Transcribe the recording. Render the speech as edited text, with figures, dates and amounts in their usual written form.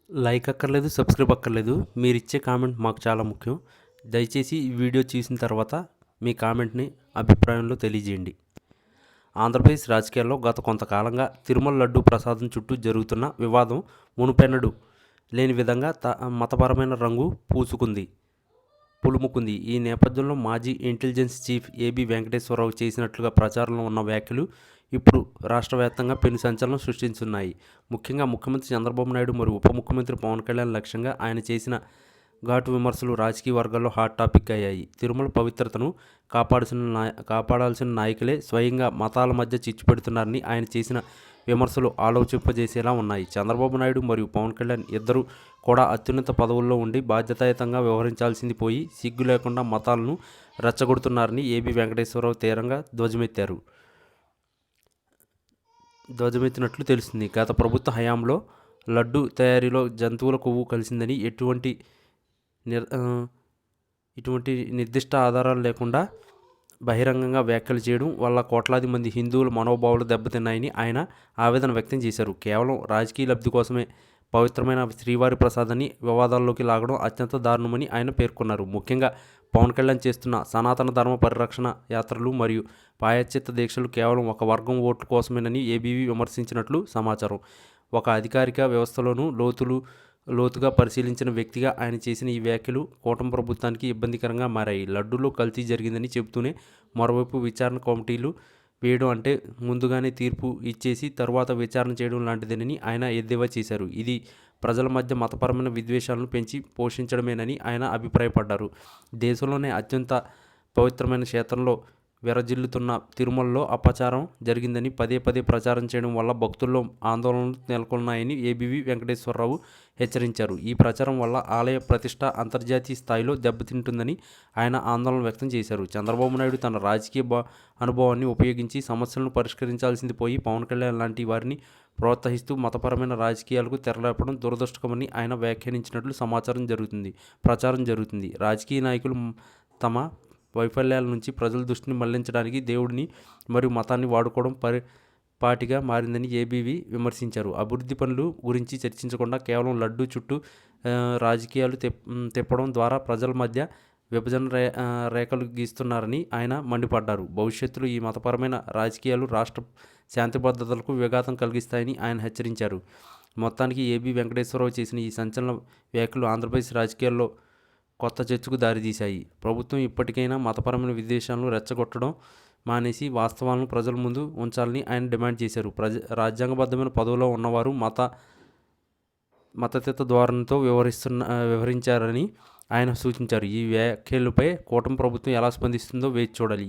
Like అక్కర్లేదు, subscribe అక్కర్లేదు. మీరిచ్చే కామెంట్ మాకు చాలా ముఖ్యం. దయచేసి ఈ వీడియో చూసిన తర్వాత మీ కామెంట్ని అభిప్రాయంలో తెలియజేయండి. ఆంధ్రప్రదేశ్ రాజకీయాల్లో గత కొంతకాలంగా తిరుమల లడ్డూ ప్రసాదం చుట్టూ జరుగుతున్న వివాదం మునుపెన్నడూ లేని విధంగా మతపరమైన రంగు పులుముకుంది. ఈ నేపథ్యంలో మాజీ ఇంటెలిజెన్స్ చీఫ్ ఏబి వెంకటేశ్వరరావు చేసినట్లుగా ప్రచారంలో ఉన్న వ్యాఖ్యలు ఇప్పుడు రాష్ట్ర వ్యాప్తంగా పెను సంచలనం సృష్టించున్నాయి. ముఖ్యంగా ముఖ్యమంత్రి చంద్రబాబు నాయుడు మరియు ఉప ముఖ్యమంత్రి పవన్ కళ్యాణ్ లక్ష్యంగా ఆయన చేసిన ఘాటు విమర్శలు రాజకీయ వర్గాల్లో హాట్ టాపిక్ అయ్యాయి. తిరుమల పవిత్రతను కాపాడాల్సిన నాయకులే స్వయంగా మతాల మధ్య చిచ్చు పెడుతున్నారని ఆయన చేసిన విమర్శలు ఆలోచింపజేసేలా ఉన్నాయి. చంద్రబాబు నాయుడు మరియు పవన్ కళ్యాణ్ ఇద్దరు కూడా అత్యున్నత పదవుల్లో ఉండి బాధ్యతాయుతంగా వ్యవహరించాల్సింది పోయి సిగ్గు లేకుండా మతాలను రెచ్చగొడుతున్నారని ఏబి వెంకటేశ్వరరావు తీవ్రంగా ధ్వజమెత్తినట్లు తెలిసింది. గత ప్రభుత్వ హయాంలో లడ్డు తయారీలో జంతువుల కొవ్వు కలిసిందని ఇటువంటి నిర్దిష్ట ఆధారాలు లేకుండా బహిరంగంగా వ్యాఖ్యలు చేయడం వల్ల కోట్లాది మంది హిందువుల మనోభావాలు దెబ్బతిన్నాయని ఆయన ఆవేదన వ్యక్తం చేశారు. కేవలం రాజకీయ లబ్ధి కోసమే పవిత్రమైన శ్రీవారి ప్రసాదాన్ని వివాదాల్లోకి లాగడం అత్యంత దారుణమని ఆయన పేర్కొన్నారు. ముఖ్యంగా పవన్ కళ్యాణ్ చేస్తున్న సనాతన ధర్మ పరిరక్షణ యాత్రలు మరియు పాయశ్చిత్త దీక్షలు కేవలం ఒక వర్గం ఓట్ల కోసమేనని ఏబీవీ విమర్శించినట్లు సమాచారం. ఒక అధికారిక వ్యవస్థలోనూ లోతుగా పరిశీలించిన వ్యక్తిగా ఆయన చేసిన ఈ వ్యాఖ్యలు కూటమి ప్రభుత్వానికి ఇబ్బందికరంగా మారాయి. లడ్డూలో కల్తీ జరిగిందని చెబుతూనే మరోవైపు విచారణ కమిటీలు వేయడం అంటే ముందుగానే తీర్పు ఇచ్చేసి తరువాత విచారణ చేయడం లాంటిదేనని ఆయన ఎద్దేవా చేశారు. ఇది ప్రజల మధ్య మతపరమైన విద్వేషాలను పెంచి పోషించడమేనని ఆయన అభిప్రాయపడ్డారు. దేశంలోనే అత్యంత పవిత్రమైన క్షేత్రంలో విరజిల్లుతున్న తిరుమలలో అపచారం జరిగిందని పదే ప్రచారం చేయడం వల్ల భక్తుల్లో ఆందోళనలు నెలకొన్నాయని ఏబీవీ వెంకటేశ్వరరావు హెచ్చరించారు. ఈ ప్రచారం వల్ల ఆలయ ప్రతిష్ట అంతర్జాతీయ స్థాయిలో దెబ్బతింటుందని ఆయన ఆందోళన వ్యక్తం చేశారు. చంద్రబాబు నాయుడు తన రాజకీయ అనుభవాన్ని ఉపయోగించి సమస్యలను పరిష్కరించాల్సింది పోయి పవన్ కళ్యాణ్ లాంటి వారిని ప్రోత్సహిస్తూ మతపరమైన రాజకీయాలకు తెరలేపడం దురదృష్టకమని ఆయన వ్యాఖ్యానించినట్లు ప్రచారం జరుగుతుంది. రాజకీయ నాయకులు తమ వైఫల్యాల నుంచి ప్రజల దృష్టిని మళ్లించడానికి దేవుడిని మరియు మతాన్ని వాడుకోవడం పాటిగా మారిందని ఏబీవీ విమర్శించారు. అభివృద్ధి పనులు గురించి చర్చించకుండా కేవలం లడ్డూ చుట్టూ రాజకీయాలు తిప్పడం ద్వారా ప్రజల మధ్య విభజన రేఖలు గీస్తున్నారని ఆయన మండిపడ్డారు. భవిష్యత్తులో ఈ మతపరమైన రాజకీయాలు రాష్ట్ర శాంతి భద్రతలకు విఘాతం కలిగిస్తాయని ఆయన హెచ్చరించారు. మొత్తానికి ఏబీ వెంకటేశ్వరరావు చేసిన ఈ సంచలన వ్యాఖ్యలు ఆంధ్రప్రదేశ్ రాజకీయాల్లో కొత్త చర్చకు దారితీశాయి. ప్రభుత్వం ఇప్పటికైనా మతపరమైన విద్వేషాలను రెచ్చగొట్టడం మానేసి వాస్తవాలను ప్రజల ముందు ఉంచాలని ఆయన డిమాండ్ చేశారు. రాజ్యాంగబద్ధమైన పదవిలో ఉన్నవారు మతతత్వ ధోరణితో వ్యవహరించారని ఆయన సూచించారు. ఈ వ్యాఖ్యలపై కూటమి ప్రభుత్వం ఎలా స్పందిస్తుందో వేచి చూడాలి.